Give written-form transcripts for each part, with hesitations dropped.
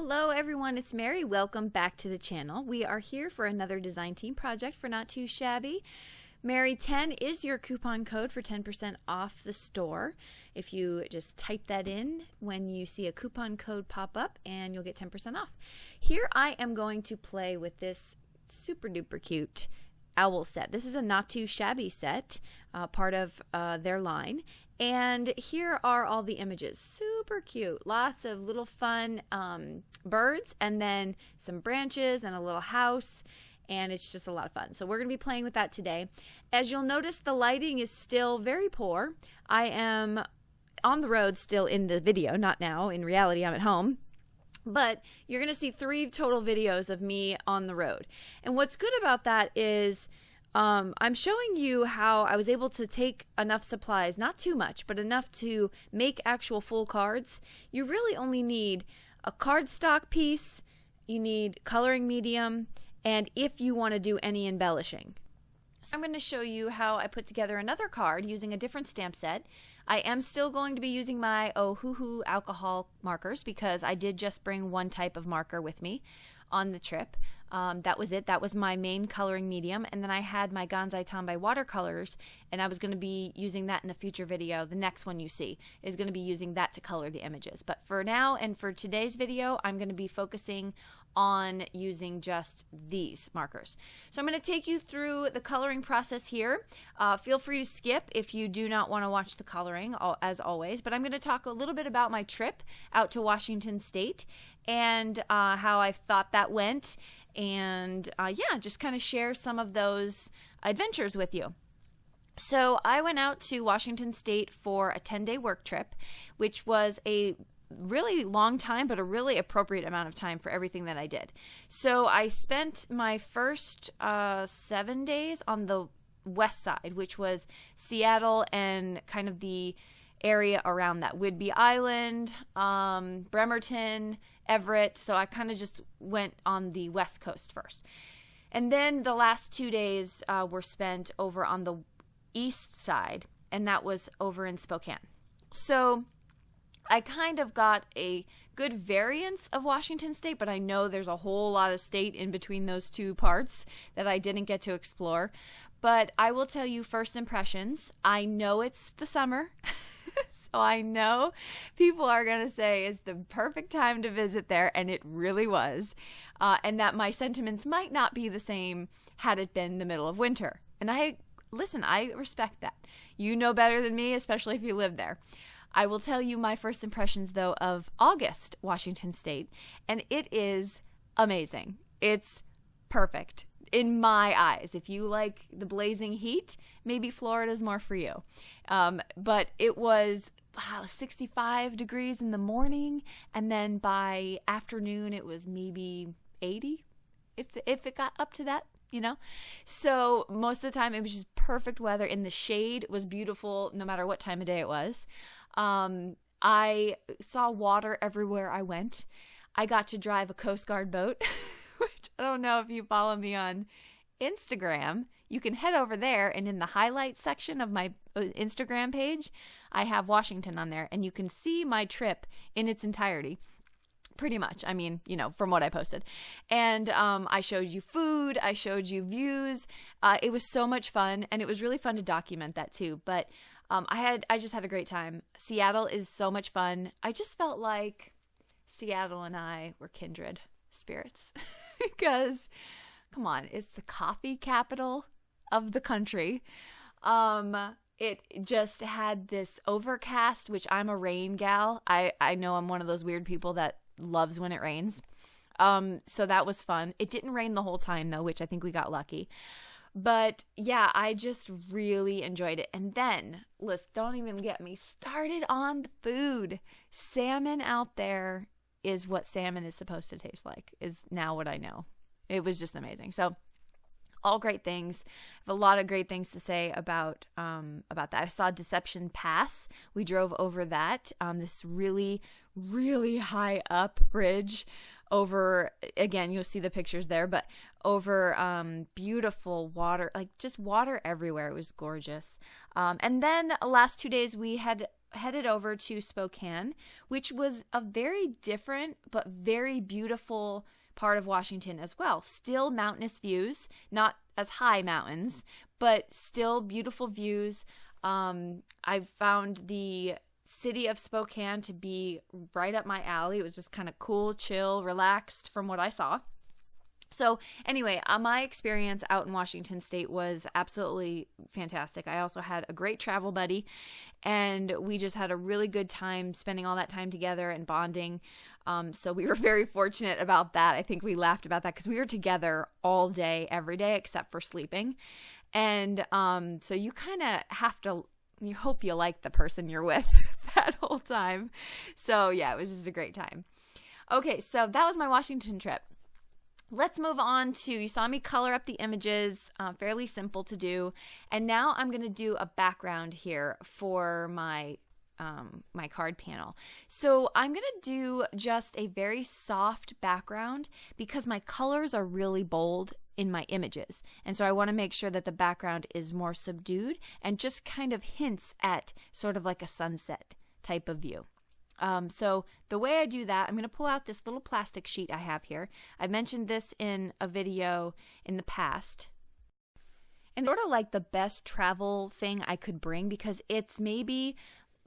Hello everyone, it's Mary. Welcome back to the channel. We are here for another design team project for Not Too Shabby. Mary10 is your coupon code for 10% off the store. If you just type that in when you see a coupon code pop up, and you'll get 10% off. Here I am going to play with this super duper cute owl set. This is a Not Too Shabby set, part of their line. And here are all the images. Super cute. Lots of little fun birds, and then some branches and a little house, and it's just a lot of fun. So we're going to be playing with that today. As you'll notice, the lighting is still very poor. I am on the road still in the video, not now. In reality, I'm at home. But you're going to see 3 total videos of me on the road. And what's good about that is I'm showing you how I was able to take enough supplies, not too much, but enough to make actual full cards. You really only need a cardstock piece, you need coloring medium, and if you want to do any embellishing. So I'm going to show you how I put together another card using a different stamp set. I am still going to be using my Ohuhu alcohol markers because I did just bring one type of marker with me on the trip. That was it. That was my main coloring medium. And then I had my Gansai Tambi watercolors, and I was going to be using that in a future video. The next one you see is going to be using that to color the images. But for now and for today's video, I'm going to be focusing on using just these markers. So I'm going to take you through the coloring process here. Feel free to skip if you do not want to watch the coloring, as always. But I'm going to talk a little bit about my trip out to Washington State and how I thought that went. And yeah, just kind of share some of those adventures with you. So I went out to Washington State for a 10-day work trip, which was a really long time, but a really appropriate amount of time for everything that I did. So I spent my first 7 days on the west side, which was Seattle and kind of the area around that, Whidbey Island, Bremerton, Everett. So I kind of just went on the west coast first. And then the last 2 days were spent over on the east side, and that was over in Spokane. So I kind of got a good variance of Washington State, but I know there's a whole lot of state in between those two parts that I didn't get to explore. But I will tell you first impressions. I know it's the summer, so I know people are going to say it's the perfect time to visit there, and it really was. And that my sentiments might not be the same had it been the middle of winter. And I respect that. You know better than me, especially if you live there. I will tell you my first impressions, though, of August, Washington State, and it is amazing. It's perfect in my eyes. If you like the blazing heat, maybe Florida's more for you. But it was 65 degrees in the morning, and then by afternoon it was maybe 80, if it got up to that. You know, so most of the time it was just perfect weather. In the shade was beautiful no matter what time of day it was. I saw water everywhere I went. I got to drive a Coast Guard boat, which I don't know if you follow me on Instagram. You can head over there, and in the highlights section of my Instagram page, I have Washington on there, and you can see my trip in its entirety. Pretty much. I mean, you know, from what I posted. And I showed you food. I showed you views. It was so much fun, and it was really fun to document that too. But I just had a great time. Seattle is so much fun. I just felt like Seattle and I were kindred spirits because, come on, it's the coffee capital of the country. It just had this overcast, which I'm a rain gal. I know I'm one of those weird people that loves when it rains. So that was fun. It didn't rain the whole time though, which I think we got lucky. But yeah, I just really enjoyed it. And then, listen, don't even get me started on the food. Salmon out there is what salmon is supposed to taste like, is now what I know. It was just amazing. So all great things. I have a lot of great things to say about that. I saw Deception Pass. We drove over that, this really, really high up bridge over, again, you'll see the pictures there, but over beautiful water, like just water everywhere. It was gorgeous. And then last 2 days we had headed over to Spokane, which was a very different but very beautiful part of Washington as well. Still mountainous views, not as high mountains, but still beautiful views. I found the city of Spokane to be right up my alley. It was just kind of cool, chill, relaxed from what I saw. So anyway, my experience out in Washington State was absolutely fantastic. I also had a great travel buddy, and we just had a really good time spending all that time together and bonding. So we were very fortunate about that. I think we laughed about that because we were together all day, every day, except for sleeping. And so you kind of have to, you hope you like the person you're with that whole time. So yeah, it was just a great time. Okay, so that was my Washington trip. Let's move on to, you saw me color up the images, fairly simple to do. And now I'm going to do a background here for my my card panel. So I'm going to do just a very soft background because my colors are really bold in my images. And so I want to make sure that the background is more subdued and just kind of hints at sort of like a sunset type of view. So the way I do that, I'm going to pull out this little plastic sheet I have here. I mentioned this in a video in the past. And sort of like the best travel thing I could bring, because it's maybe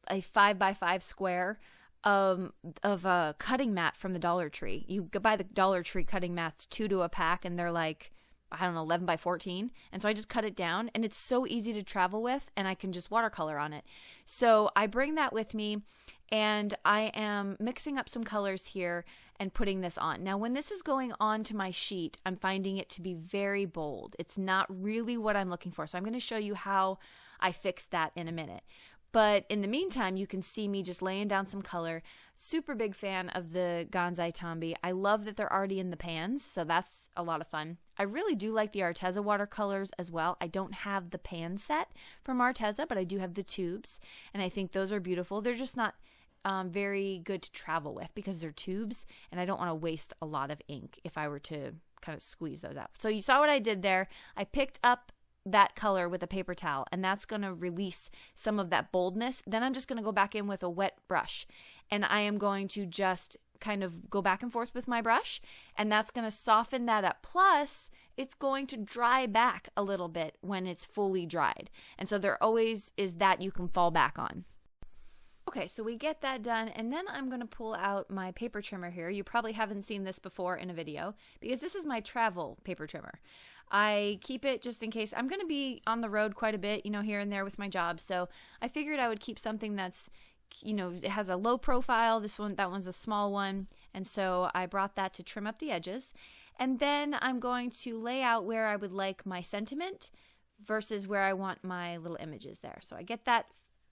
a 5x5 square of a cutting mat from the Dollar Tree. You buy the Dollar Tree cutting mats 2 to a pack, and they're like, I don't know, 11x14. And so I just cut it down, and it's so easy to travel with, and I can just watercolor on it. So I bring that with me, and I am mixing up some colors here and putting this on. Now, when this is going onto my sheet, I'm finding it to be very bold. It's not really what I'm looking for. So I'm going to show you how I fix that in a minute. But in the meantime, you can see me just laying down some color. Super big fan of the Gansai Tambi. I love that they're already in the pans, so that's a lot of fun. I really do like the Arteza watercolors as well. I don't have the pan set from Arteza, but I do have the tubes, and I think those are beautiful. They're just not very good to travel with because they're tubes, and I don't want to waste a lot of ink if I were to kind of squeeze those out. So you saw what I did there. I picked up that color with a paper towel, and that's going to release some of that boldness. Then I'm just going to go back in with a wet brush, and I am going to just kind of go back and forth with my brush, and that's going to soften that up. Plus, it's going to dry back a little bit when it's fully dried, and so there always is that you can fall back on. Okay, so we get that done, and then I'm going to pull out my paper trimmer here. You probably haven't seen this before in a video because this is my travel paper trimmer. I keep it just in case. I'm going to be on the road quite a bit, you know, here and there with my job, so I figured I would keep something that's, you know, it has a low profile. That one's a small one, and so I brought that to trim up the edges. And then I'm going to lay out where I would like my sentiment versus where I want my little images there. So I get that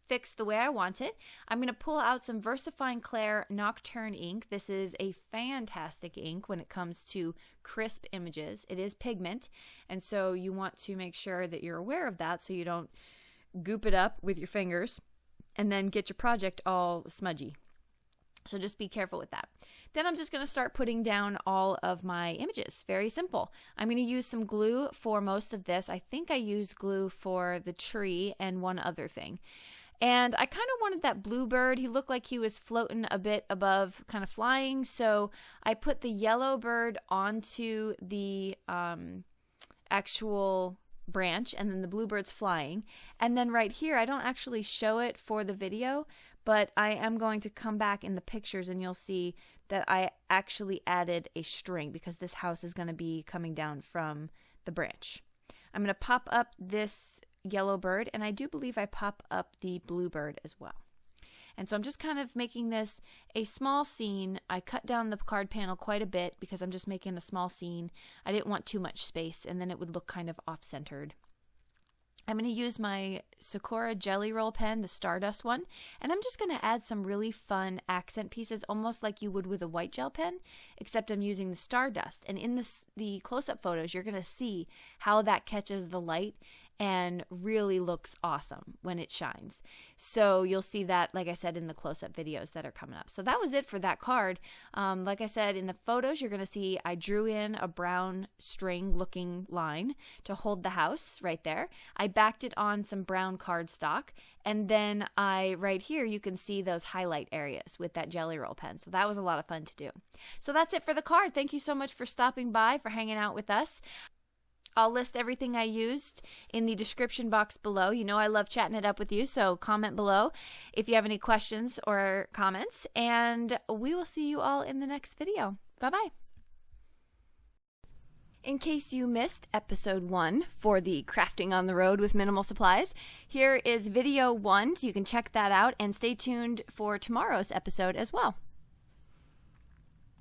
fixed the way I want it. I'm going to pull out some VersaFine Clair Nocturne ink. This is a fantastic ink when it comes to crisp images. It is pigment, and so you want to make sure that you're aware of that so you don't goop it up with your fingers and then get your project all smudgy. So just be careful with that. Then I'm just going to start putting down all of my images. Very simple. I'm going to use some glue for most of this. I think I used glue for the tree and one other thing. And I kind of wanted that bluebird. He looked like he was floating a bit above, kind of flying. So I put the yellow bird onto the actual branch, and then the bluebird's flying. And then right here, I don't actually show it for the video, but I am going to come back in the pictures and you'll see that I actually added a string because this house is going to be coming down from the branch. I'm going to pop up this yellow bird, and I do believe I pop up the bluebird as well. And so I'm just kind of making this a small scene. I cut down the card panel quite a bit because I'm just making a small scene. I didn't want too much space, and then it would look kind of off-centered. I'm going to use my Sakura Jelly Roll pen, the Stardust one, and I'm just going to add some really fun accent pieces, almost like you would with a white gel pen, except I'm using the Stardust. And in the close-up photos, you're going to see how that catches the light and really looks awesome when it shines. So you'll see that, like I said, in the close-up videos that are coming up. So that was it for that card. Like I said, in the photos, you're going to see I drew in a brown string-looking line to hold the house right there. I backed it on some brown cardstock, and then right here, you can see those highlight areas with that Jelly Roll pen. So that was a lot of fun to do. So that's it for the card. Thank you so much for stopping by, for hanging out with us. I'll list everything I used in the description box below. You know I love chatting it up with you, so comment below if you have any questions or comments, and we will see you all in the next video. Bye-bye. In case you missed episode 1 for the Crafting on the Road with Minimal Supplies, here is video 1, so you can check that out, and stay tuned for tomorrow's episode as well.